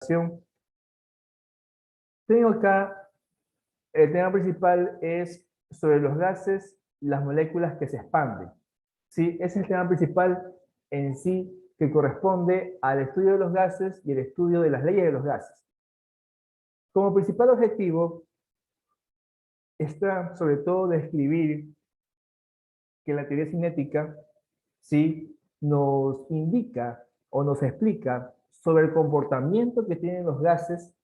presentación. Tengo acá, el tema principal es sobre los gases, las moléculas que se expanden. ¿Sí? Ese es el tema principal en sí que corresponde al estudio de los gases y el estudio de las leyes de los gases. Como principal objetivo está sobre todo describir que la teoría cinética, ¿sí?, nos indica o nos explica sobre el comportamiento que tienen los gases,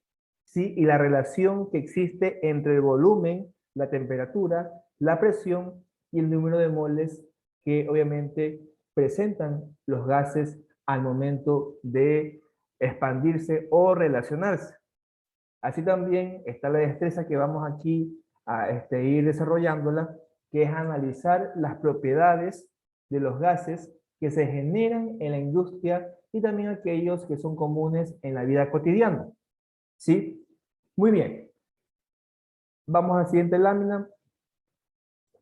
¿sí?, y la relación que existe entre el volumen, la temperatura, la presión y el número de moles que obviamente presentan los gases al momento de expandirse o relacionarse. Así también está la destreza que vamos aquí a ir desarrollándola, que es analizar las propiedades de los gases que se generan en la industria y también aquellos que son comunes en la vida cotidiana. ¿Sí? Muy bien. Vamos a la siguiente lámina.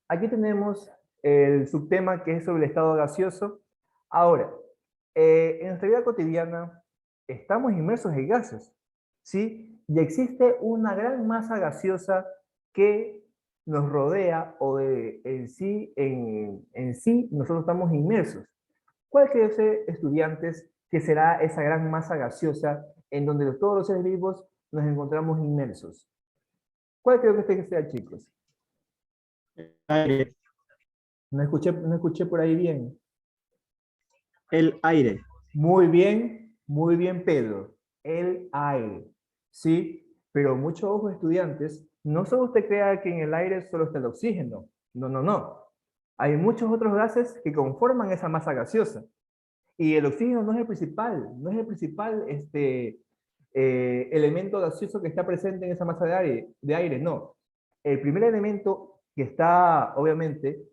Aquí tenemos el subtema que es sobre el estado gaseoso. Ahora, en nuestra vida cotidiana estamos inmersos en gases, ¿sí? Y existe una gran masa gaseosa que nos rodea en sí nosotros estamos inmersos. ¿Cuál cree usted, estudiantes, que será esa gran masa gaseosa en donde todos los seres vivos nos encontramos inmersos? ¿Cuál creo que usted que sea, chicos? Aire. No escuché por ahí bien. El aire. Muy bien, Pedro. El aire. Sí, pero muchos ojos estudiantes, no solo usted crea que en el aire solo está el oxígeno. No, no, no. Hay muchos otros gases que conforman esa masa gaseosa. Y el oxígeno no es el principal, no es el principal elemento gaseoso que está presente en esa masa de aire, no. El primer elemento que está, obviamente,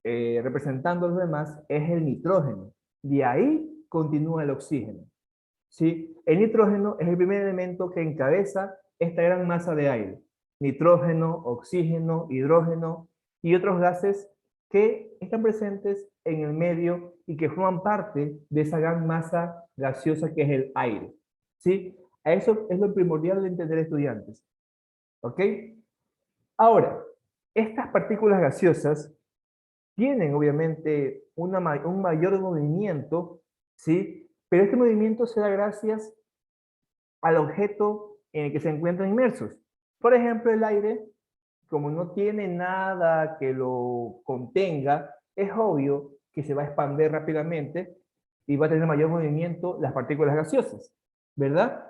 representando a los demás es el nitrógeno. De ahí continúa el oxígeno. ¿Sí? El nitrógeno es el primer elemento que encabeza esta gran masa de aire. Nitrógeno, oxígeno, hidrógeno y otros gases que están presentes en el medio y que forman parte de esa gran masa gaseosa que es el aire. ¿Sí? Eso es lo primordial de entender, estudiantes. ¿Ok? Ahora, estas partículas gaseosas tienen obviamente un mayor movimiento, ¿sí? Pero este movimiento se da gracias al objeto en el que se encuentran inmersos. Por ejemplo, el aire, como no tiene nada que lo contenga, es obvio que se va a expandir rápidamente y va a tener mayor movimiento las partículas gaseosas, ¿verdad?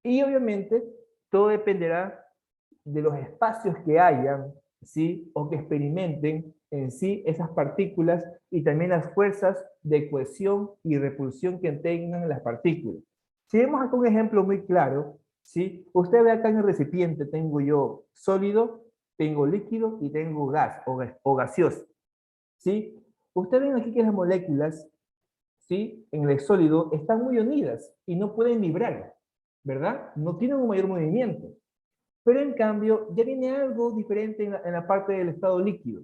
Y obviamente todo dependerá de los espacios que hayan, ¿sí? O que experimenten en sí esas partículas y también las fuerzas de cohesión y repulsión que tengan las partículas. Si vemos acá un ejemplo muy claro, ¿sí? Usted ve acá en el recipiente, tengo yo sólido, tengo líquido y tengo gas o gaseoso, ¿sí? Ustedes ven aquí que las moléculas, ¿sí?, en el sólido están muy unidas y no pueden vibrar, ¿verdad? No tienen un mayor movimiento. Pero en cambio, ya viene algo diferente en la parte del estado líquido.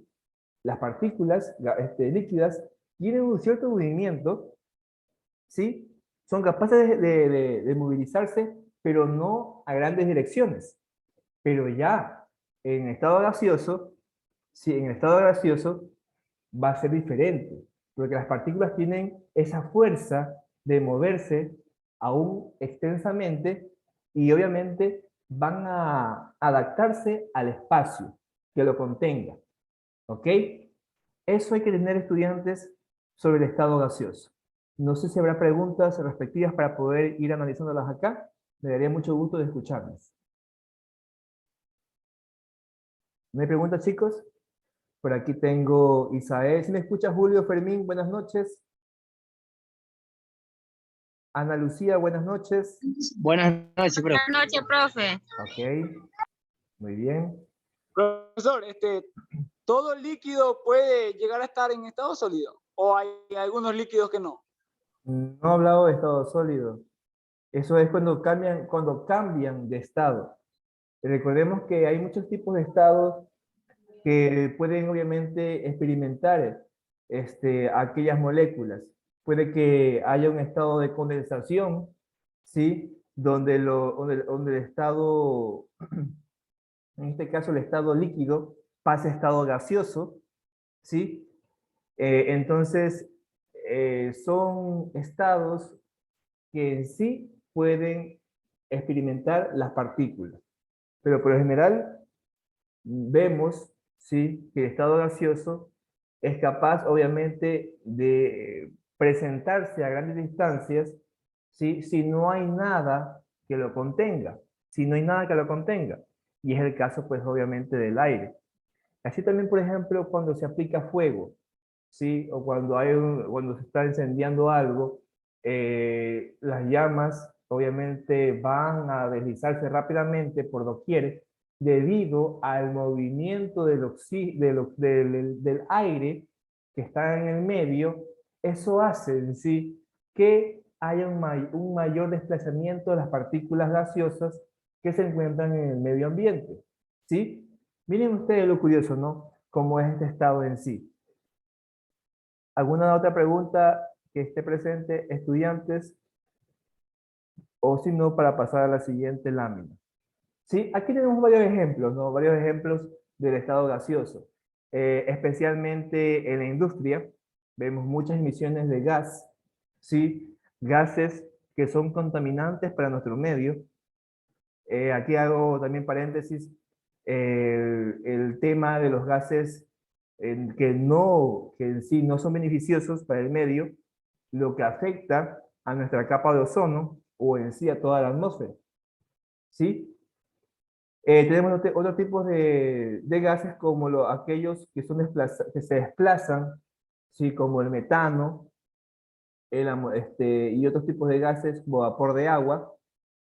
Las partículas líquidas tienen un cierto movimiento, ¿sí? Son capaces de movilizarse, pero no a grandes direcciones. Pero ya en estado gaseoso, sí, en el estado gaseoso va a ser diferente, porque las partículas tienen esa fuerza de moverse aún extensamente y obviamente van a adaptarse al espacio que lo contenga. ¿Ok? Eso hay que tener, estudiantes, sobre el estado gaseoso. No sé si habrá preguntas respectivas para poder ir analizándolas acá. Me daría mucho gusto de escucharlas. ¿No hay preguntas, chicos? Por aquí tengo Isael. ¿Sí me escucha, Julio? Fermín, buenas noches. Ana Lucía, buenas noches. Buenas noches, profe. Buenas noches, profe. Ok, muy bien. Profesor, ¿todo líquido puede llegar a estar en estado sólido? ¿O hay algunos líquidos que no? No he hablado de estado sólido. Eso es cuando cambian de estado. Recordemos que hay muchos tipos de estados que pueden obviamente experimentar aquellas moléculas. Puede que haya un estado de condensación, ¿sí? donde el estado, en este caso el estado líquido, pasa a estado gaseoso, ¿sí? Entonces, son estados que en sí pueden experimentar las partículas, pero por lo general vemos, ¿sí?, que el estado gaseoso es capaz, obviamente, de presentarse a grandes distancias, ¿sí?, si no hay nada que lo contenga, si no hay nada que lo contenga. Y es el caso, pues, obviamente, del aire. Así también, por ejemplo, cuando se aplica fuego, ¿sí?, o cuando se está incendiando algo, las llamas, obviamente, van a deslizarse rápidamente por doquier, debido al movimiento del aire que está en el medio. Eso hace en sí que haya un mayor desplazamiento de las partículas gaseosas que se encuentran en el medio ambiente, ¿sí? Miren ustedes lo curioso, ¿no? Cómo es este estado en sí. ¿Alguna otra pregunta que esté presente, estudiantes? O si no, para pasar a la siguiente lámina. Sí, aquí tenemos varios ejemplos, ¿no? Varios ejemplos del estado gaseoso. Especialmente en la industria, vemos muchas emisiones de gas, ¿sí? Gases que son contaminantes para nuestro medio. Aquí hago también paréntesis, el tema de los gases que en sí no son beneficiosos para el medio, lo que afecta a nuestra capa de ozono o en sí a toda la atmósfera, ¿sí? Tenemos otros tipos de gases como aquellos que, que se desplazan, ¿sí?, como el metano, y otros tipos de gases como vapor de agua,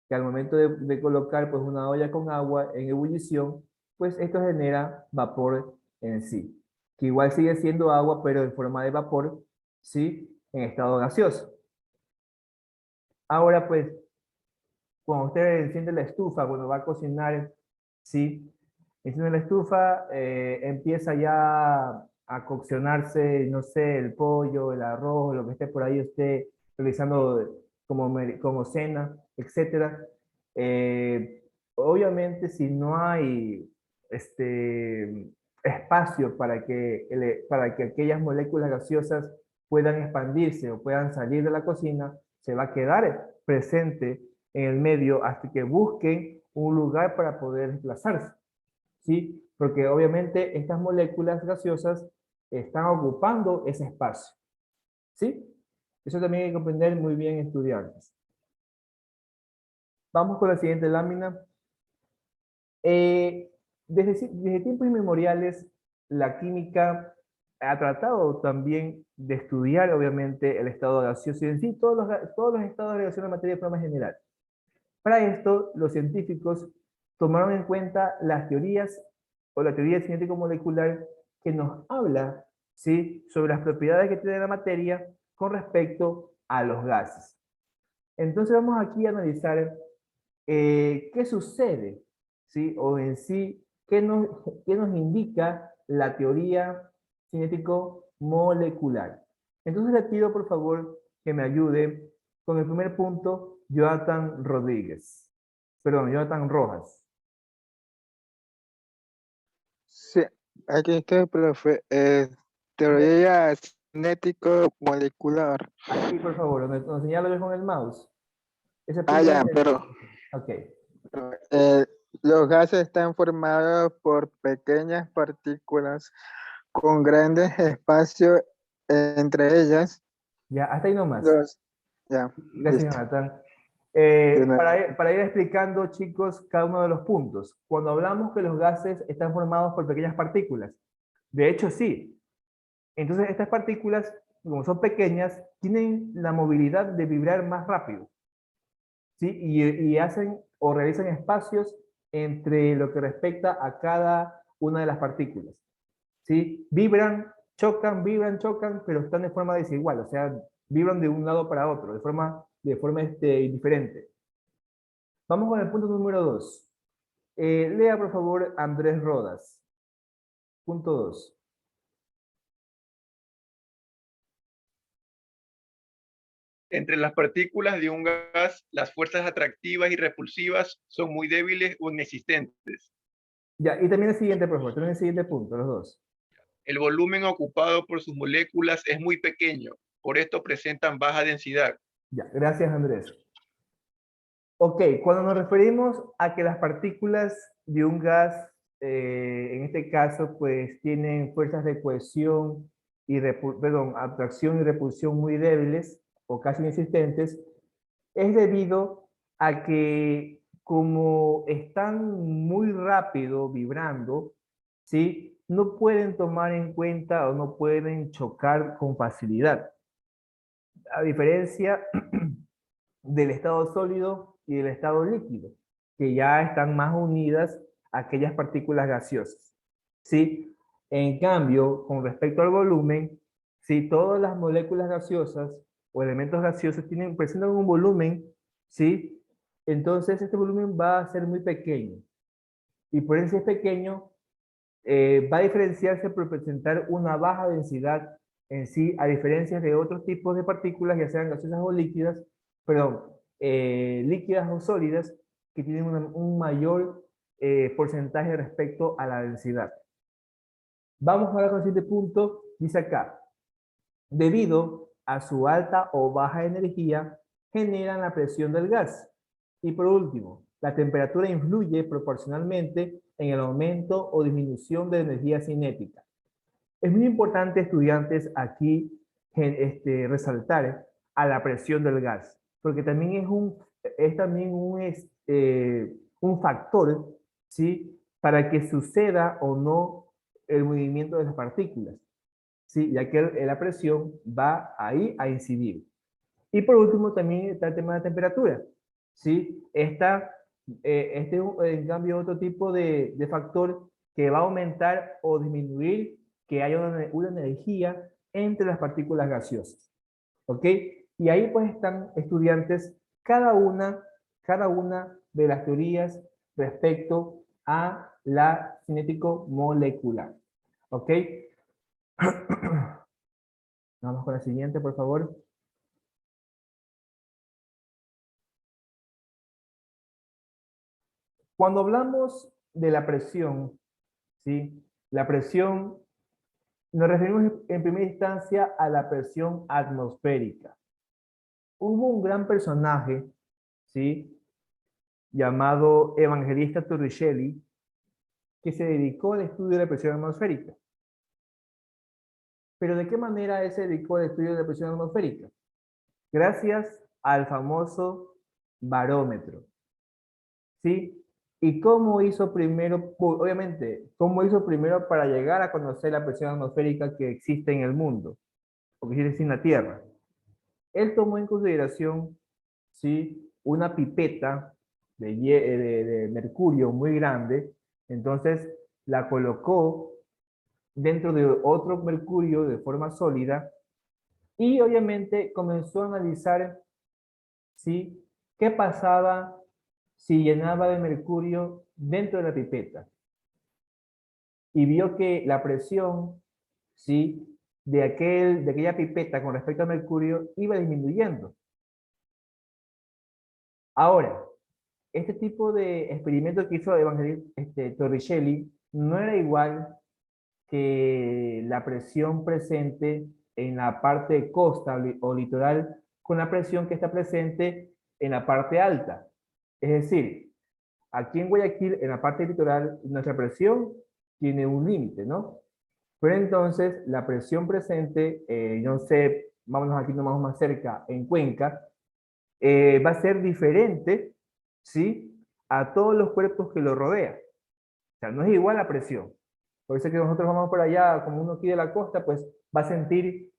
que al momento de colocar pues, una olla con agua en ebullición, pues esto genera vapor en sí, que igual sigue siendo agua, pero en forma de vapor, ¿sí?, en estado gaseoso. Ahora pues, cuando usted enciende la estufa, cuando va a cocinar, ¿sí?, enciende la estufa, empieza ya a coccionarse, no sé, el pollo, el arroz, lo que esté por ahí usted realizando como cena, etcétera. Obviamente, si no hay espacio para que aquellas moléculas gaseosas puedan expandirse o puedan salir de la cocina, se va a quedar presente en el medio hasta que busquen un lugar para poder desplazarse, ¿sí? Porque obviamente estas moléculas gaseosas están ocupando ese espacio, ¿sí? Eso también hay que comprender muy bien, estudiantes. Vamos con la siguiente lámina. Desde tiempos inmemoriales, la química ha tratado también de estudiar, obviamente, el estado gaseoso y en sí todos los estados de reacción de materia de forma general. Para esto, los científicos tomaron en cuenta las teorías o la teoría cinético-molecular que nos habla, ¿sí?, sobre las propiedades que tiene la materia con respecto a los gases. Entonces vamos aquí a analizar qué sucede, ¿sí?, o en sí, qué nos indica la teoría cinético-molecular. Entonces le pido por favor que me ayude con el primer punto, Jonathan Rodríguez. Perdón, Jonathan Rojas. Sí, aquí está, profe. Teoría cinético-molecular. Aquí, por favor, nos señala con el mouse. Ese Ah, punto ya, de... pero Ok. eh, los gases están formados por pequeñas partículas con grandes espacios entre ellas. Ya, hasta ahí nomás. Los, ya, Gracias, listo. Jonathan. De nada. Para ir explicando, chicos, cada uno de los puntos. Cuando hablamos que los gases están formados por pequeñas partículas, de hecho sí. Entonces estas partículas, como son pequeñas, tienen la movilidad de vibrar más rápido, ¿sí? Y hacen o realizan espacios entre lo que respecta a cada una de las partículas, ¿sí? Vibran, chocan, pero están de forma desigual, o sea, vibran de un lado para otro, de forma diferente. Vamos con el punto número 2. Lea, por favor, Andrés Rodas. Punto 2. Entre las partículas de un gas, las fuerzas atractivas y repulsivas son muy débiles o inexistentes. Ya, y también el siguiente, por favor, también el siguiente punto, los dos. El volumen ocupado por sus moléculas es muy pequeño, por esto presentan baja densidad. Ya, gracias Andrés. Ok, cuando nos referimos a que las partículas de un gas, en este caso, pues tienen fuerzas de cohesión y, atracción y repulsión muy débiles o casi inexistentes, es debido a que como están muy rápido vibrando, ¿sí? No pueden tomar en cuenta o no pueden chocar con facilidad. A diferencia del estado sólido y del estado líquido, que ya están más unidas a aquellas partículas gaseosas. ¿Sí? En cambio, con respecto al volumen, si todas las moléculas gaseosas o elementos gaseosos presentan un volumen, ¿sí? Entonces este volumen va a ser muy pequeño. Y por eso es pequeño, va a diferenciarse por presentar una baja densidad en sí, a diferencia de otros tipos de partículas, ya sean gaseosas o líquidas, perdón, líquidas o sólidas, que tienen un mayor porcentaje respecto a la densidad. Vamos ahora con el siguiente punto, dice acá, debido a su alta o baja energía, generan la presión del gas. Y por último, la temperatura influye proporcionalmente en el aumento o disminución de energía cinética. Es muy importante, estudiantes, aquí resaltar a la presión del gas, porque también es también un factor, ¿sí? Para que suceda o no el movimiento de las partículas, ¿sí? Ya que la presión va ahí a incidir. Y por último también está el tema de la temperatura, ¿sí? Este es, en cambio, otro tipo de factor que va a aumentar o disminuir que haya una energía entre las partículas gaseosas, ¿ok? Y ahí pues están, estudiantes, cada una de las teorías respecto a la cinético molecular, ¿ok? Vamos con la siguiente, por favor. Cuando hablamos de la presión, ¿sí? La presión, nos referimos en primera instancia a la presión atmosférica. Hubo un gran personaje, ¿sí? Llamado Evangelista Torricelli, que se dedicó al estudio de la presión atmosférica. Pero ¿de qué manera él se dedicó al estudio de la presión atmosférica? Gracias al famoso barómetro, ¿sí? ¿Y cómo hizo primero? Obviamente, ¿cómo hizo primero para llegar a conocer la presión atmosférica que existe en el mundo, o que existe en la Tierra? Él tomó en consideración, ¿sí? Una pipeta de mercurio muy grande, entonces la colocó dentro de otro mercurio de forma sólida y obviamente comenzó a analizar, ¿sí? ¿Qué pasaba si llenaba de mercurio dentro de la pipeta? Y vio que la presión, ¿sí? de aquella pipeta con respecto al mercurio iba disminuyendo. Ahora, este tipo de experimento que hizo Torricelli no era igual que la presión presente en la parte de costa o litoral con la presión que está presente en la parte alta. Es decir, aquí en Guayaquil, en la parte litoral, nuestra presión tiene un límite, ¿no? Pero entonces, la presión presente, no sé, vámonos aquí nomás más cerca, en Cuenca, va a ser diferente, ¿sí? A todos los cuerpos que lo rodean. O sea, no es igual la presión. Por eso que nosotros vamos por allá, como uno aquí de la costa, pues va a sentir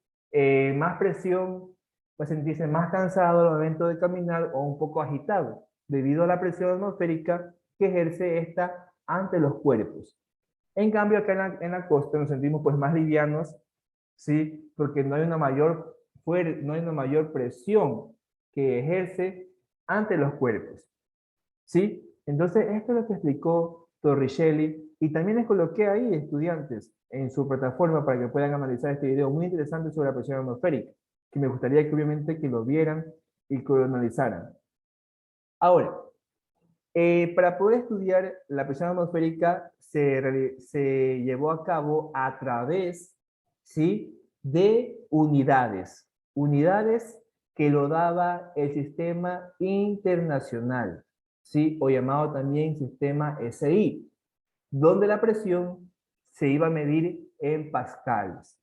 más presión, va a sentirse más cansado al momento de caminar o un poco agitado, debido a la presión atmosférica que ejerce esta ante los cuerpos. En cambio, acá en la costa nos sentimos pues más livianos, ¿sí? Porque no hay no hay una mayor presión que ejerce ante los cuerpos, ¿sí? Entonces, esto es lo que explicó Torricelli y también les coloqué ahí, estudiantes, en su plataforma para que puedan analizar este video muy interesante sobre la presión atmosférica. que me gustaría que obviamente que lo vieran y que lo analizaran. Ahora, para poder estudiar la presión atmosférica se llevó a cabo a través, ¿sí?, de unidades. Unidades que lo daba el sistema internacional, ¿sí?, o llamado también sistema SI, donde la presión se iba a medir en pascales,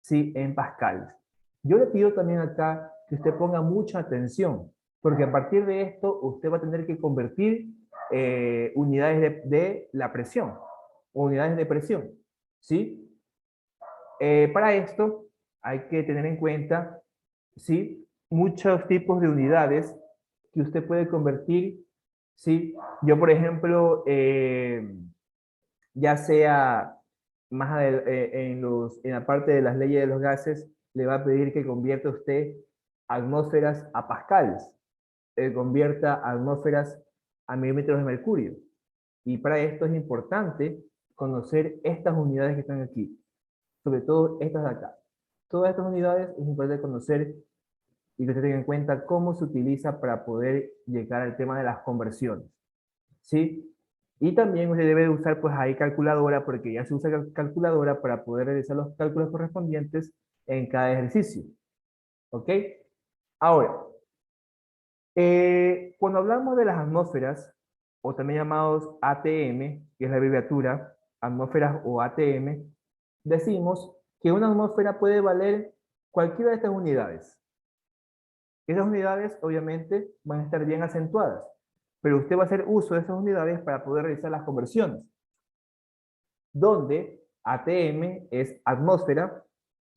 ¿sí?, en pascales. Yo le pido también acá que usted ponga mucha atención, porque a partir de esto usted va a tener que convertir unidades de la presión, unidades de presión, ¿sí? Para esto hay que tener en cuenta, ¿sí?, muchos tipos de unidades que usted puede convertir, ¿sí? Yo, por ejemplo, ya sea en la parte de las leyes de los gases, le va a pedir que convierta usted atmósferas a pascales, convierta atmósferas a milímetros de mercurio. Y para esto es importante conocer estas unidades que están aquí, sobre todo estas de acá. Todas estas unidades es importante conocer y que se tenga en cuenta cómo se utiliza para poder llegar al tema de las conversiones, ¿sí? Y también usted debe de usar pues ahí calculadora, porque ya se usa calculadora para poder realizar los cálculos correspondientes en cada ejercicio. ¿Ok? Ahora, cuando hablamos de las atmósferas, o también llamados ATM, que es la abreviatura, atmósferas o ATM, decimos que una atmósfera puede valer cualquiera de estas unidades. Esas unidades, obviamente, van a estar bien acentuadas, pero usted va a hacer uso de esas unidades para poder realizar las conversiones, donde ATM es atmósfera,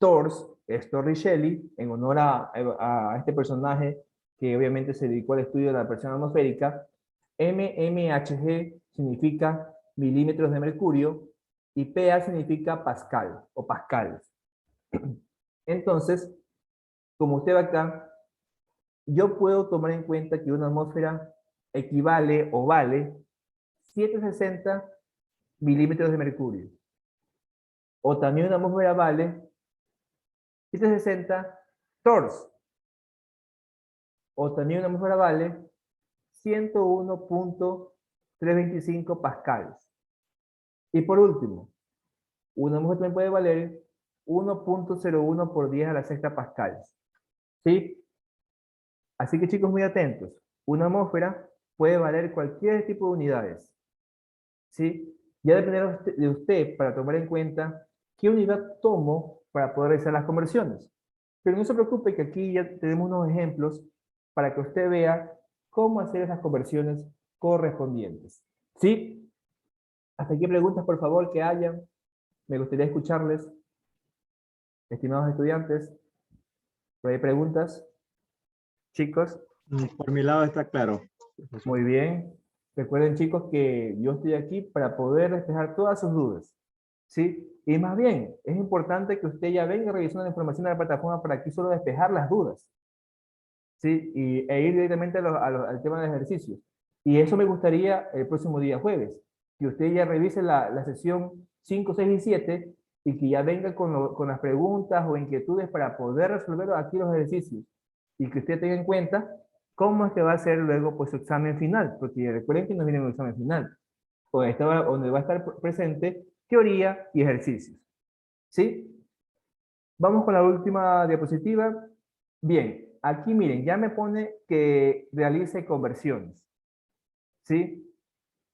TORS es Torricelli, en honor a este personaje que obviamente se dedicó al estudio de la presión atmosférica. mmHg significa milímetros de mercurio y PA significa pascal o pascales. Entonces, como usted ve acá, yo puedo tomar en cuenta que una atmósfera equivale o vale 760 milímetros de mercurio. O también una atmósfera vale 760 torrs. O también una atmósfera vale 101.325 pascales. Y por último, una atmósfera también puede valer 1.01 por 10 a la sexta pascales. ¿Sí? Así que chicos, muy atentos. Una atmósfera puede valer cualquier tipo de unidades. ¿Sí? Ya dependerá de usted para tomar en cuenta qué unidad tomo para poder realizar las conversiones. Pero no se preocupe que aquí ya tenemos unos ejemplos para que usted vea cómo hacer esas conversiones correspondientes. ¿Sí? Hasta aquí preguntas, por favor, que hayan. Me gustaría escucharles. Estimados estudiantes, ¿por ahí preguntas? Chicos. Por mi lado está claro. Muy bien. Recuerden, chicos, que yo estoy aquí para poder despejar todas sus dudas. ¿Sí? Y más bien, es importante que usted ya venga revisando la información de la plataforma para aquí solo despejar las dudas. ¿Sí? E ir directamente al tema del ejercicio. Y eso me gustaría el próximo día jueves, que usted ya revise la sesión 5, 6 y 7 y que ya venga con las preguntas o inquietudes para poder resolver aquí los ejercicios. Y que usted tenga en cuenta cómo es que va a ser luego pues, su examen final, porque recuerden que no viene un examen final, donde va a estar presente teoría y ejercicios. ¿Sí? Vamos con la última diapositiva. Bien, aquí miren, ya me pone que realice conversiones. ¿Sí?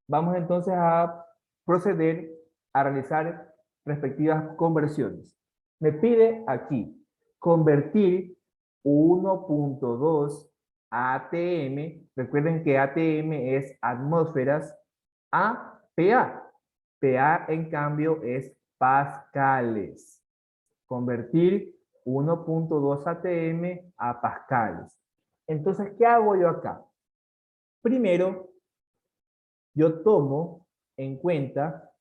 Vamos entonces a proceder a realizar respectivas conversiones. Me pide aquí convertir 1.2 ATM, recuerden que ATM es atmósferas, a PA. PA en cambio es pascales. Convertir 1.2 ATM a pascales. Entonces, ¿qué hago yo acá? Primero, yo tomo en cuenta,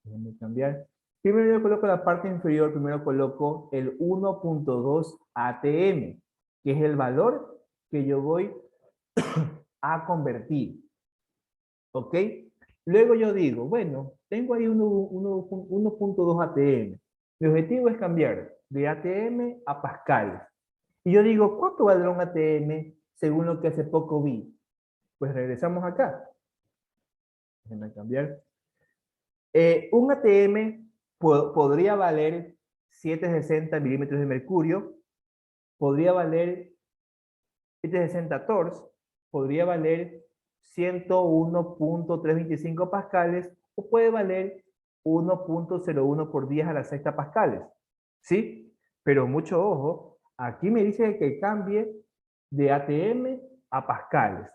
déjenme cambiar, primero yo coloco la parte inferior, primero coloco el 1.2 ATM, que es el valor que yo voy a convertir. ¿Ok? Luego yo digo, bueno, tengo ahí 1.2 ATM. Mi objetivo es cambiar de ATM a pascales. Y yo digo, ¿cuánto valdrá un ATM según lo que hace poco vi? Pues regresamos acá. Déjenme cambiar. Un ATM podría valer 760 milímetros de mercurio, podría valer 760 torx, podría valer 101.325 pascales o puede valer 1.01 por 10 a la sexta pascales. ¿Sí? Pero mucho ojo, aquí me dice que cambie de ATM a pascales.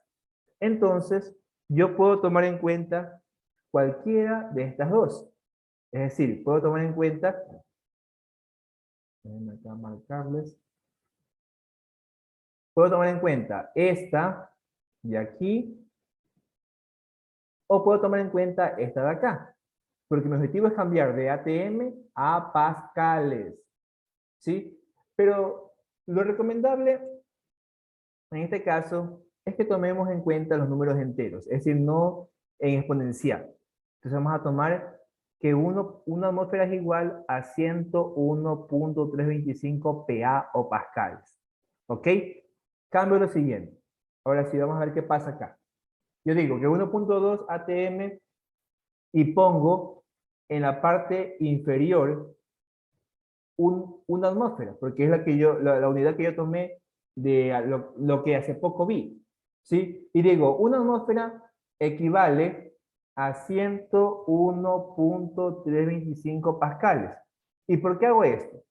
Entonces, yo puedo tomar en cuenta cualquiera de estas dos. Es decir, puedo tomar en cuenta, déjenme acá marcarles, puedo tomar en cuenta esta de aquí, o puedo tomar en cuenta esta de acá, porque mi objetivo es cambiar de ATM a pascales, ¿sí? Pero lo recomendable en este caso es que tomemos en cuenta los números enteros, es decir, no en exponencial. Entonces vamos a tomar que una atmósfera es igual a 101.325 PA o pascales. ¿Ok? Cambio lo siguiente. Ahora sí, vamos a ver qué pasa acá. Yo digo que 1.2 ATM y pongo en la parte inferior una atmósfera, porque es la unidad que yo tomé de lo que hace poco vi. ¿Sí? Y digo, una atmósfera equivale a 101.325 pascales. ¿Y por qué hago esto?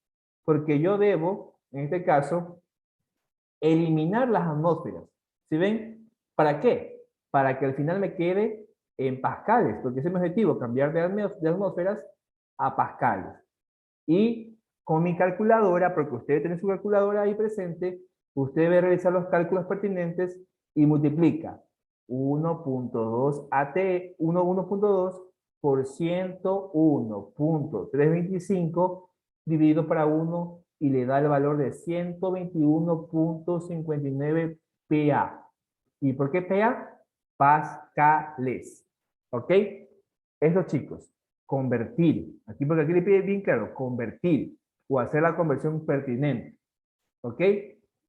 Porque yo debo, en este caso, eliminar las atmósferas. ¿Sí ven? ¿Para qué? Para que al final me quede en pascales, porque ese es mi objetivo, cambiar de atmósferas a pascales. Y con mi calculadora, porque usted tiene su calculadora ahí presente, usted debe realizar los cálculos pertinentes y multiplica 1.2 por 101.325 dividido para 1 y le da el valor de 121.59 PA. ¿Y por qué PA? Pascales. ¿Ok? Eso, chicos, convertir. Aquí, porque aquí le pide bien claro, convertir o hacer la conversión pertinente. ¿Ok?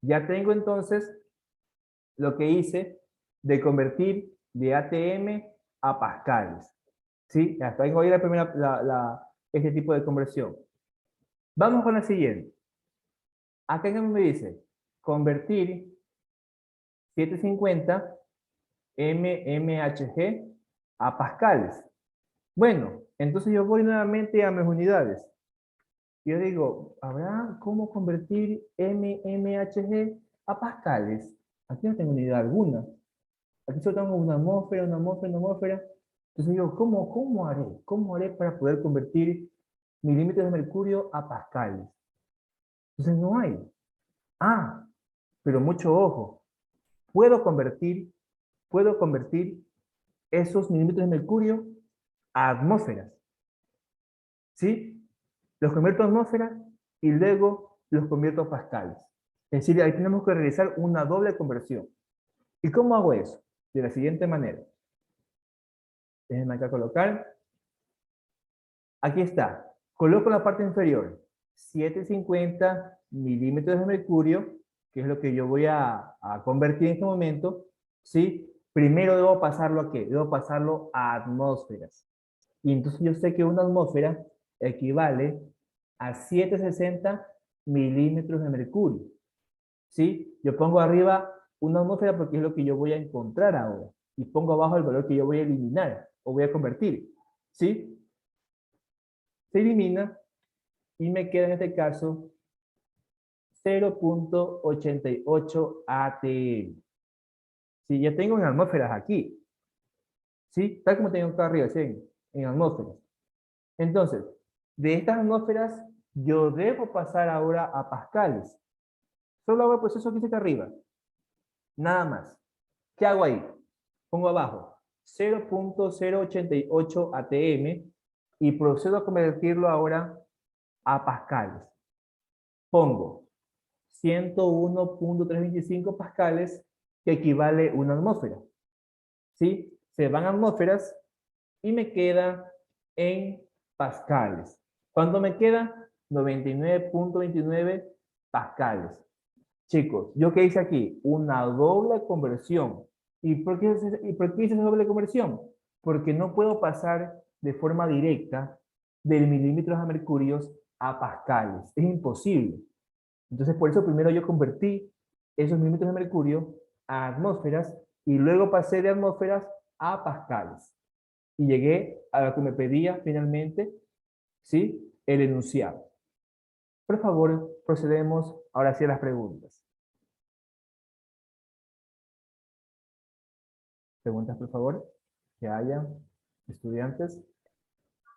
Ya tengo entonces lo que hice de convertir de ATM a pascales. ¿Sí? Ya tengo ahí la primera, este tipo de conversión. Vamos con la siguiente. Acá me dice convertir 750 mmHg a pascales. Bueno, entonces yo voy nuevamente a mis unidades. Yo digo, ¿habrá cómo convertir mmHg a pascales? Aquí no tengo unidad alguna. Aquí solo tengo una atmósfera, una atmósfera, una atmósfera. Entonces digo, ¿cómo haré? ¿Cómo haré para poder convertir milímetros de mercurio a pascales? Entonces no hay. Ah, pero mucho ojo. Puedo convertir esos milímetros de mercurio a atmósferas. ¿Sí? Los convierto a atmósferas y luego los convierto a pascales. Es decir, ahí tenemos que realizar una doble conversión. ¿Y cómo hago eso? De la siguiente manera. Déjenme acá colocar. Aquí está. Coloco la parte inferior. 750 milímetros de mercurio, que es lo que yo voy a convertir en este momento. ¿Sí? Primero debo pasarlo a ¿qué? Debo pasarlo a atmósferas. Y entonces yo sé que una atmósfera equivale a 760 milímetros de mercurio. ¿Sí? Yo pongo arriba una atmósfera porque es lo que yo voy a encontrar ahora. Y pongo abajo el valor que yo voy a eliminar o voy a convertir. ¿Sí? Se elimina y me queda en este caso 0.88 ATM. ¿Sí? Ya tengo en atmósferas aquí. ¿Sí? Tal como tengo acá arriba, ¿sí? En atmósferas. Entonces, de estas atmósferas, yo debo pasar ahora a pascales. Solo hago el proceso que hice acá arriba. Nada más. ¿Qué hago ahí? Pongo abajo 0.088 ATM y procedo a convertirlo ahora a pascales. Pongo 101.325 pascales, que equivale a una atmósfera. ¿Sí? Se van a atmósferas y me queda en pascales. ¿Cuánto me queda? 99.29 pascales. Chicos, ¿yo qué hice aquí? Una doble conversión. ¿Y por qué hice esa doble conversión? Porque no puedo pasar de forma directa del milímetros a mercurios a pascales. Es imposible. Entonces, por eso primero yo convertí esos milímetros de mercurio a atmósferas y luego pasé de atmósferas a pascales. Y llegué a lo que me pedía finalmente, ¿sí? El enunciado. Por favor, procedemos ahora sí a las preguntas. Preguntas, por favor, que haya estudiantes.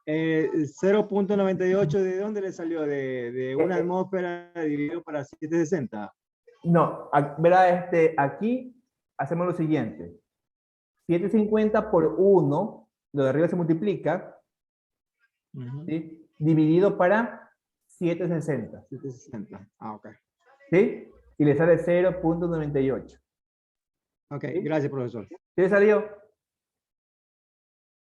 0.98, ¿de dónde le salió? ¿De una Eh, atmósfera dividido para 760? no, verá, aquí hacemos lo siguiente. 750 por 1, lo de arriba se multiplica, ¿sí? Dividido para 760. 760. Ah, ok. ¿Sí? Y le sale 0.98. Ok, ¿Sí? gracias, profesor. ¿Sí le salió?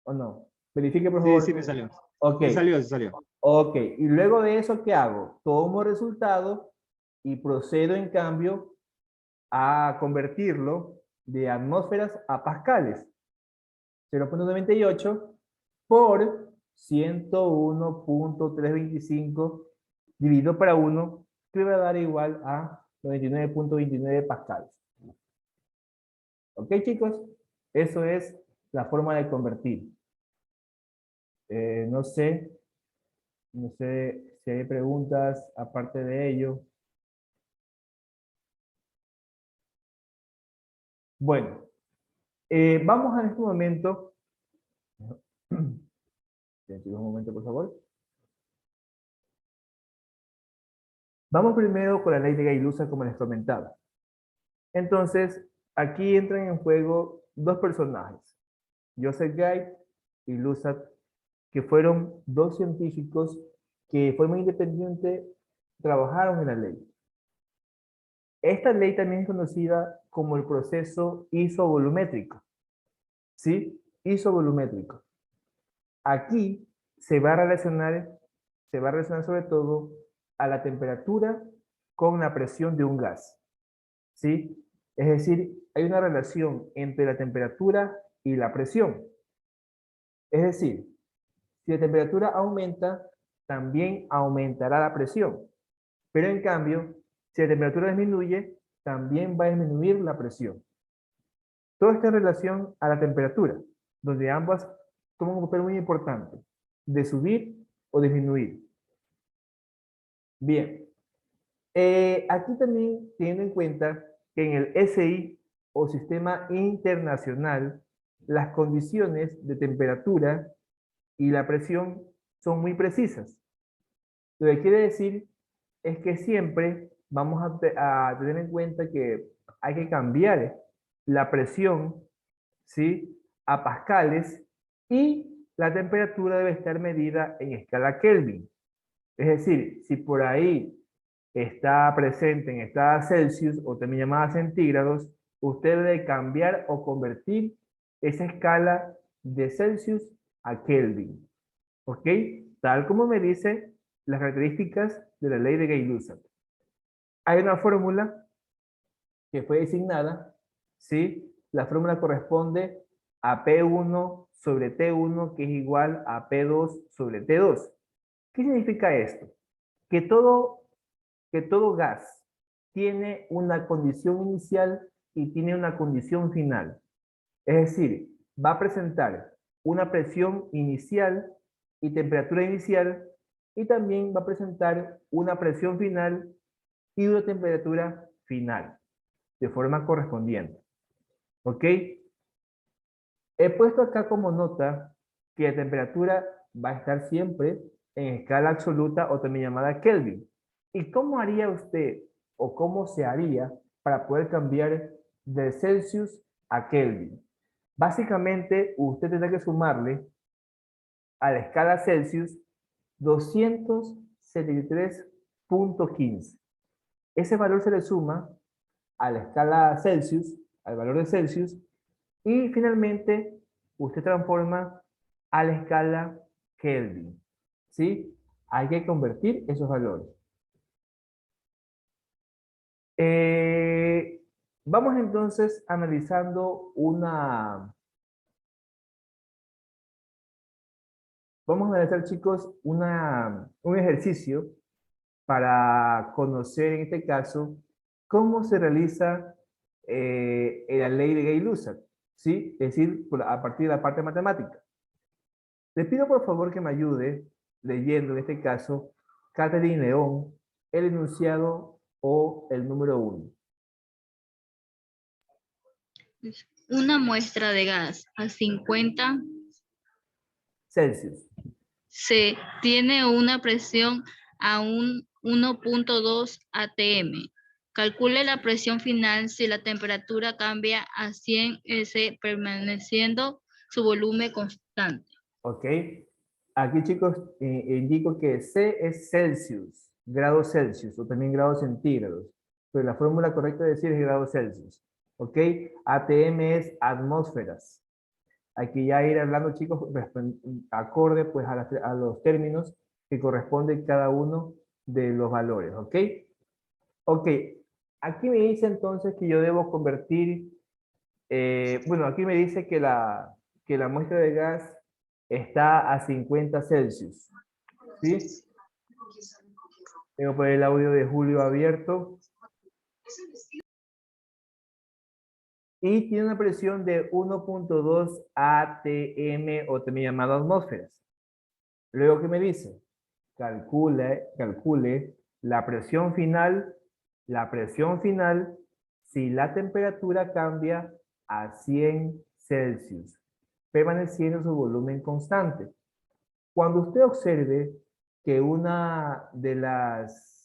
¿O no? Verifique, por Sí, favor. sí me salió. Ok. Sí salió, sí salió. Ok. Y luego de eso, ¿qué hago? Tomo resultado y procedo, en cambio, a convertirlo de atmósferas a pascales. 0.98 por 101.325 dividido para 1, que va a dar igual a 99.29 pascales. ¿Ok, chicos? Eso es la forma de convertir. No sé si hay preguntas aparte de ello. Bueno, vamos en este momento. Un momento, por favor. Vamos primero con la ley de Gay-Lussac, como les comentaba. Entonces, aquí entran en juego dos personajes, Joseph Gay y Lussac, que fueron dos científicos que de forma independiente trabajaron en la ley. Esta ley también es conocida como el proceso isovolumétrico. ¿Sí? Isovolumétrico. Aquí se va a relacionar sobre todo a la temperatura con la presión de un gas. ¿Sí? Es decir, hay una relación entre la temperatura y la presión. Es decir, si la temperatura aumenta, también aumentará la presión. Pero en cambio, si la temperatura disminuye, también va a disminuir la presión. Todo está en relación a la temperatura, donde ambas toman un papel muy importante, de subir o disminuir. Bien, aquí también teniendo en cuenta que en el SI o Sistema Internacional, las condiciones de temperatura y la presión son muy precisas. Lo que quiere decir es que siempre vamos a tener en cuenta que hay que cambiar la presión, ¿sí?, a pascales, y la temperatura debe estar medida en escala Kelvin. Es decir, si por ahí está presente en escala Celsius o también llamada centígrados, usted debe cambiar o convertir esa escala de Celsius a Kelvin. ¿Ok? Tal como me dice las características de la ley de Gay-Lussac. Hay una fórmula que fue designada, ¿sí? La fórmula corresponde a P1 sobre T1, que es igual a P2 sobre T2. ¿Qué significa esto? Que todo gas tiene una condición inicial y tiene una condición final. Es decir, va a presentar una presión inicial y temperatura inicial, y también va a presentar una presión final y una temperatura final, de forma correspondiente. ¿Ok? He puesto acá como nota que la temperatura va a estar siempre en escala absoluta o también llamada Kelvin. ¿Y cómo haría usted o cómo se haría para poder cambiar de Celsius a Kelvin? Básicamente, usted tendrá que sumarle a la escala Celsius 273.15. Ese valor se le suma a la escala Celsius, al valor de Celsius, y finalmente usted transforma a la escala Kelvin. ¿Sí? Hay que convertir esos valores. Vamos entonces analizando vamos a analizar, chicos, un ejercicio para conocer en este caso cómo se realiza la ley de Gay-Lussac, ¿sí? Es decir, a partir de la parte matemática. Les pido por favor que me ayude leyendo en este caso Catherine León, el enunciado o el número 1. Una muestra de gas a 50 Celsius. se tiene una presión a un 1.2 atm. Calcule la presión final si la temperatura cambia a 100 S permaneciendo su volumen constante. Ok. Aquí, chicos, indico que C es Celsius, grados Celsius, o también grados centígrados. Pero la fórmula correcta de decir es grados Celsius. Ok. ATM es atmósferas. Aquí ya ir hablando, chicos, acorde pues a los términos que corresponden cada uno de los valores. Ok. Ok. Aquí me dice entonces que yo debo convertir, bueno, aquí me dice que la muestra de gas está a 50 Celsius. ¿Sí? Tengo por el audio de Julio abierto. Y tiene una presión de 1.2 atm o también llamado atmósferas. Luego, ¿qué me dice? Calcule la presión final si la temperatura cambia a 100 Celsius, permaneciendo su volumen constante. Cuando usted observe que una de las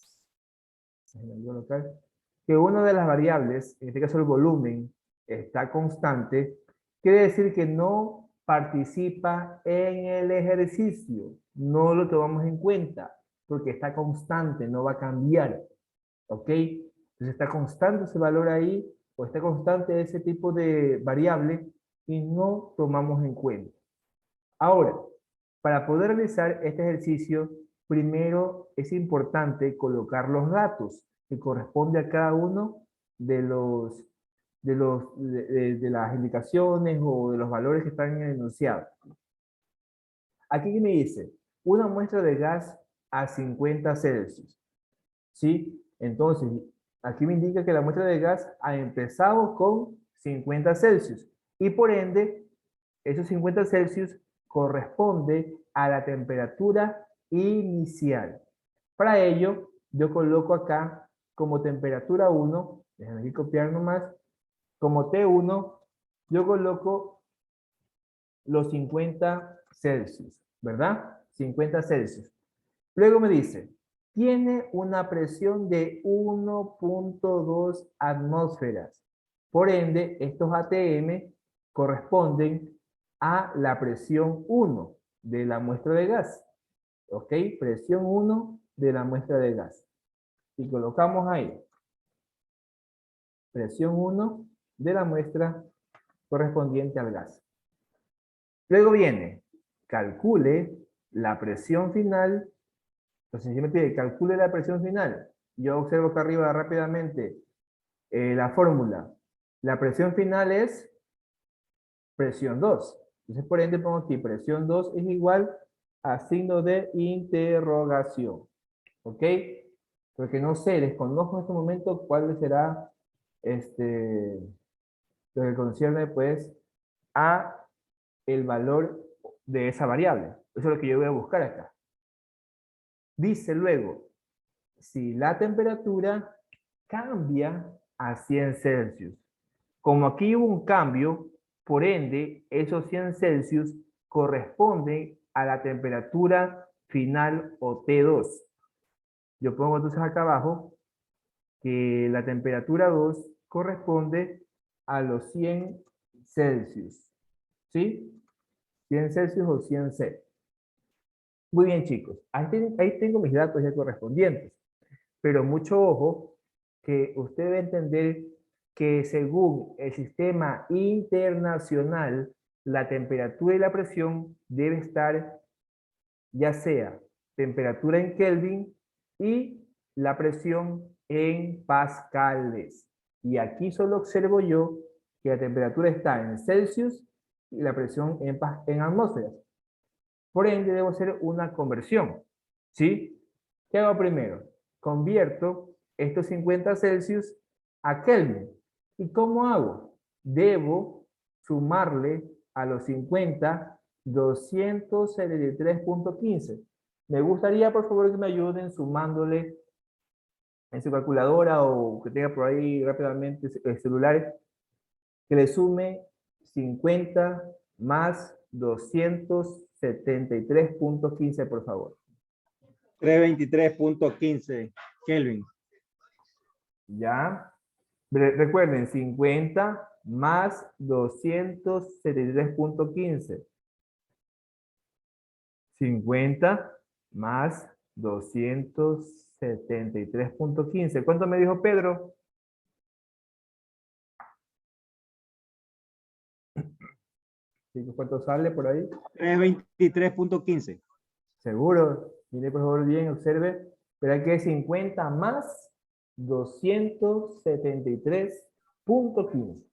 variables, en este caso el volumen, está constante, quiere decir que no participa en el ejercicio, no lo tomamos en cuenta, porque está constante, no va a cambiar, ¿ok? Entonces está constante ese valor ahí, o está constante ese tipo de variable, y no tomamos en cuenta. Ahora, para poder realizar este ejercicio, primero es importante colocar los datos que corresponde a cada uno de las indicaciones o de los valores que están en el enunciado. Aquí me dice, una muestra de gas a 50 Celsius. ¿Sí? Entonces, aquí me indica que la muestra de gas ha empezado con 50 Celsius. Y por ende, esos 50 Celsius corresponde a la temperatura inicial. Para ello, yo coloco acá como temperatura 1, déjenme aquí copiar nomás, como T1, yo coloco los 50 Celsius, ¿verdad? 50 Celsius. Luego me dice, tiene una presión de 1.2 atmósferas. Por ende, estos ATM corresponden a la presión 1 de la muestra de gas. ¿Ok? Presión 1 de la muestra de gas. Y colocamos ahí. Presión 1 de la muestra correspondiente al gas. Luego viene, calcule la presión final. Entonces, si me pide, calcule la presión final. Yo observo acá arriba rápidamente la fórmula. La presión final es presión 2. Entonces, por ende, pongo aquí, presión 2 es igual a signo de interrogación. ¿Ok? Porque no sé, desconozco en este momento cuál será lo que concierne, pues, a el valor de esa variable. Eso es lo que yo voy a buscar acá. Dice luego, si la temperatura cambia a 100 Celsius. Como aquí hubo un cambio, por ende, esos 100 Celsius corresponden a la temperatura final o T2. Yo pongo entonces acá abajo que la temperatura 2 corresponde a los 100 Celsius. ¿Sí? 100 Celsius o 100 C. Muy bien, chicos. Ahí tengo mis datos ya correspondientes. Pero mucho ojo, que usted debe entender que según el sistema internacional, la temperatura y la presión debe estar, ya sea temperatura en Kelvin y la presión en pascales. Y aquí solo observo yo que la temperatura está en Celsius y la presión en atmósferas. Por ende, debo hacer una conversión. ¿Sí? ¿Qué hago primero? Convierto estos 50 Celsius a Kelvin. ¿Y cómo hago? Debo sumarle a los 50 273.15. Me gustaría, por favor, que me ayuden sumándole en su calculadora o que tenga por ahí rápidamente celulares, que le sume 50 más 273.15, por favor. 323.15 Kelvin. ¿Ya? Recuerden, 50 más 273.15. 50 más 273.15. ¿Cuánto me dijo Pedro? ¿Cuánto sale por ahí? 323.15. ¿Seguro? Mire por favor bien, observe. Pero que es 50 más 273.15.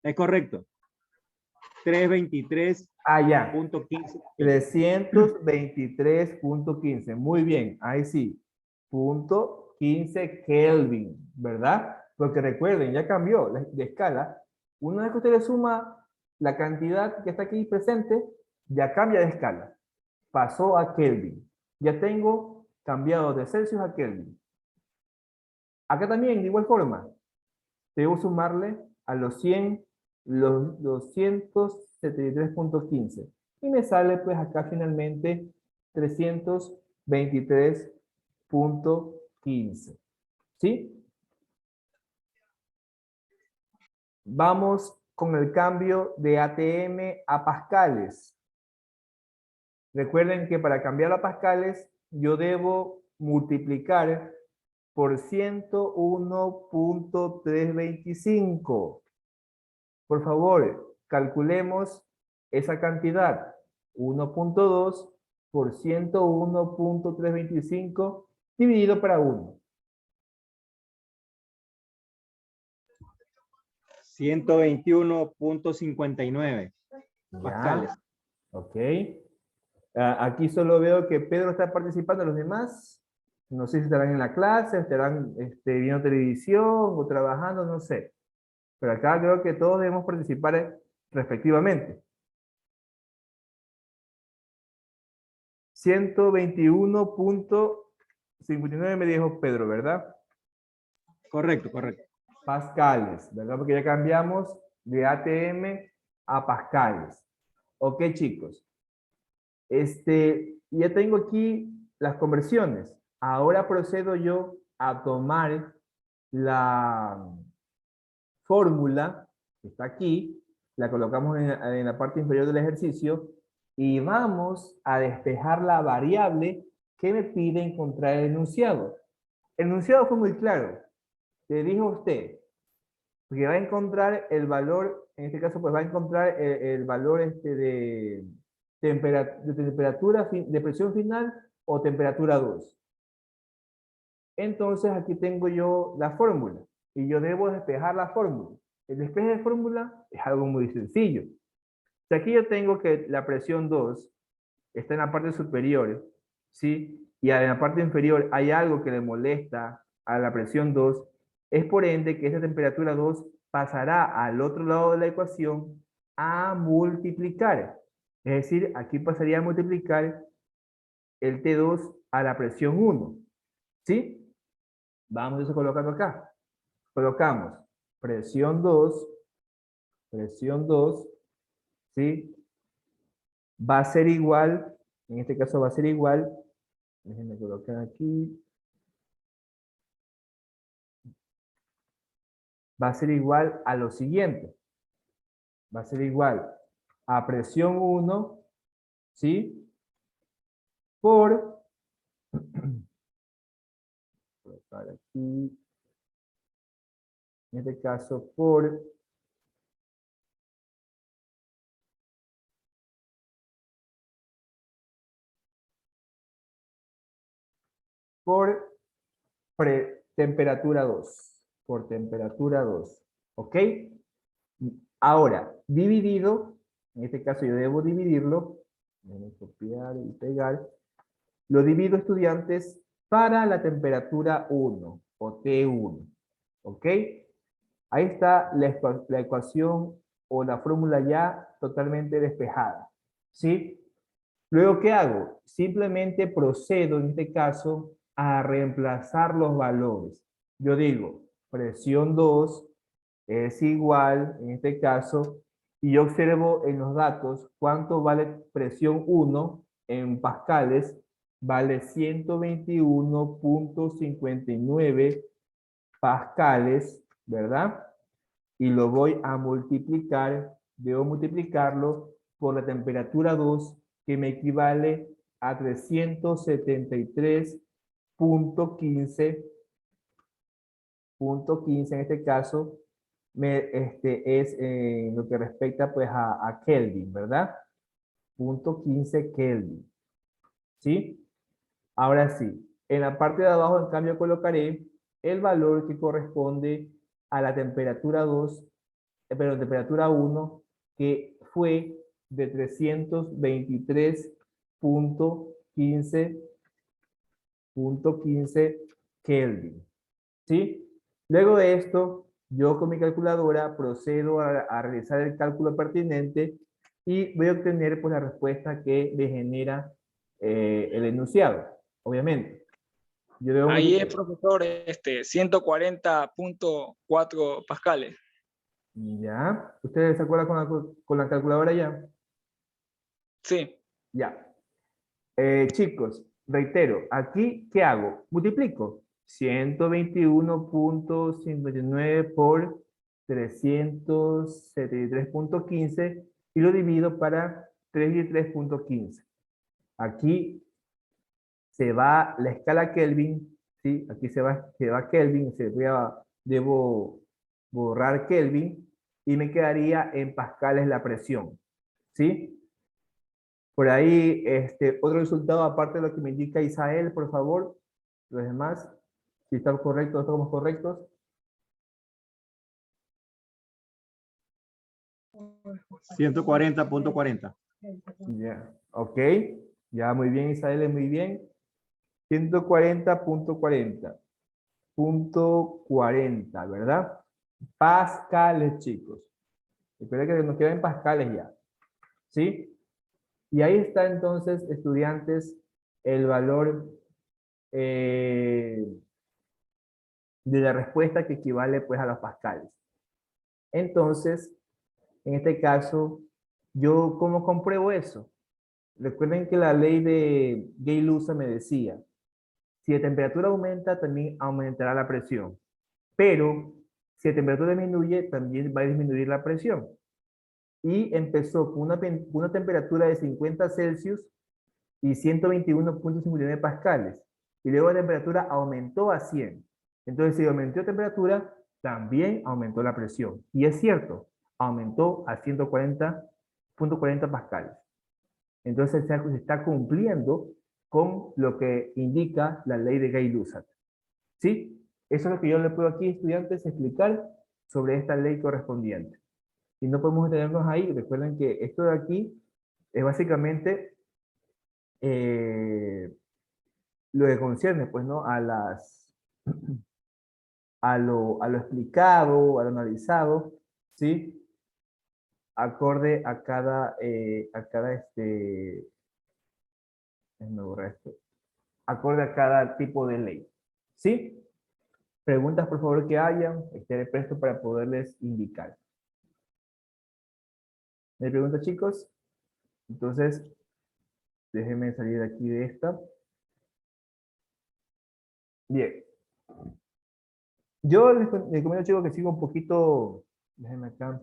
Es correcto. 323.15. Ah, ya. 323.15. Muy bien, ahí sí. Punto 15 Kelvin, ¿verdad? Porque recuerden, ya cambió de escala. Una vez que usted le suma la cantidad que está aquí presente, ya cambia de escala. Pasó a Kelvin. Ya tengo cambiado de Celsius a Kelvin. Acá también, de igual forma, debo sumarle a los 100 los 273.15. Y me sale pues acá finalmente 323.15. ¿Sí? Vamos con el cambio de ATM a pascales. Recuerden que para cambiar a pascales yo debo multiplicar por 101.325. Por favor, calculemos esa cantidad. 1.2 por 101.325 dividido para 1. 121.59 pascales. Ya. Ok. Aquí solo veo que Pedro está participando, los demás no sé si estarán en la clase, estarán viendo televisión o trabajando, no sé. Pero acá creo que todos debemos participar respectivamente. 121.59 me dijo Pedro, ¿verdad? Correcto, correcto. Pascales, ¿verdad? Porque ya cambiamos de ATM a pascales. Ok, chicos. Ya tengo aquí las conversiones. Ahora procedo yo a tomar la fórmula que está aquí, la colocamos en la parte inferior del ejercicio y vamos a despejar la variable que me pide encontrar el enunciado. El enunciado fue muy claro. Le dijo a usted que va a encontrar el valor, en este caso pues va a encontrar el valor de temperatura, de presión final o temperatura 2. Entonces aquí tengo yo la fórmula y yo debo despejar la fórmula. El despeje de fórmula es algo muy sencillo. Si aquí yo tengo que la presión 2 está en la parte superior, ¿sí? Y en la parte inferior hay algo que le molesta a la presión 2, es por ende que esa temperatura 2 pasará al otro lado de la ecuación a multiplicar. Es decir, aquí pasaría a multiplicar el T2 a la presión 1. ¿Sí? Vamos eso colocando acá. Colocamos presión 2, ¿sí? Va a ser igual, en este caso va a ser igual, déjenme colocar aquí, va a ser igual a lo siguiente. Va a ser igual a presión 1, ¿sí? Por, colocar aquí, en este caso por temperatura 2. Por temperatura 2. ¿Ok? Ahora, dividido, en este caso yo debo dividirlo, voy a copiar y pegar, lo divido, estudiantes, para la temperatura 1 o T1. ¿Ok? Ahí está la ecuación o la fórmula ya totalmente despejada. ¿Sí? Luego, ¿qué hago? Simplemente procedo, en este caso, a reemplazar los valores. Yo digo, presión 2 es igual, en este caso, y yo observo en los datos cuánto vale presión 1 en pascales, vale 121.59 pascales, ¿verdad? Y lo voy a multiplicar, debo multiplicarlo por la temperatura 2, que me equivale a 373.15 en este caso, es lo que respecta pues a Kelvin, ¿verdad? 0.15 Kelvin, ¿sí? Ahora sí, en la parte de abajo en cambio colocaré el valor que corresponde a la temperatura 2, pero temperatura 1, que fue de 323.15 Kelvin, ¿sí? Luego de esto, yo con mi calculadora procedo a realizar el cálculo pertinente y voy a obtener pues la respuesta que me genera el enunciado, obviamente. Yo debo Ahí es, multiplicar. profesor, 140.4 pascales. Ya. ¿Ustedes se acuerdan con la calculadora ya? Sí. Ya. Chicos, reitero, aquí, ¿qué hago? Multiplico 121.59 por 373.15 y lo divido para 33.15. Aquí se va la escala Kelvin, ¿sí? Aquí se va Kelvin, debo borrar Kelvin y me quedaría en pascales la presión, ¿sí? Por ahí, otro resultado aparte de lo que me indica Isael, por favor, los demás, si están correctos, estamos correctos. $140.40. Ya, ok, ya muy bien Isael, muy bien. 140.40, punto 40, ¿verdad? Pascales, chicos. Espera que nos queden pascales ya, ¿sí? Y ahí está entonces, estudiantes, el valor de la respuesta que equivale pues a los pascales. Entonces, en este caso, ¿yo cómo compruebo eso? Recuerden que la ley de Gay-Lussac me decía, si la temperatura aumenta, también aumentará la presión. Pero, si la temperatura disminuye, también va a disminuir la presión. Y empezó con una temperatura de 50 Celsius y 121.59 pascales. Y luego la temperatura aumentó a 100. Entonces, si aumentó la temperatura, también aumentó la presión. Y es cierto, aumentó a 140.40 pascales. Entonces, se está cumpliendo con lo que indica la ley de Gay-Lussac. ¿Sí? Eso es lo que yo le puedo aquí, estudiantes, explicar sobre esta ley correspondiente. Y no podemos detenernos ahí. Recuerden que esto de aquí es básicamente lo que concierne, pues, ¿no? A lo explicado, a lo analizado, ¿sí? Acorde déjenme borrar esto, acorde a cada tipo de ley, ¿sí? Preguntas, por favor, que hayan, estaré presto para poderles indicar. ¿Me preguntas, chicos? Entonces, déjenme salir de aquí de esta. Bien. Yo les comento, chicos, que sigo un poquito, déjenme acá,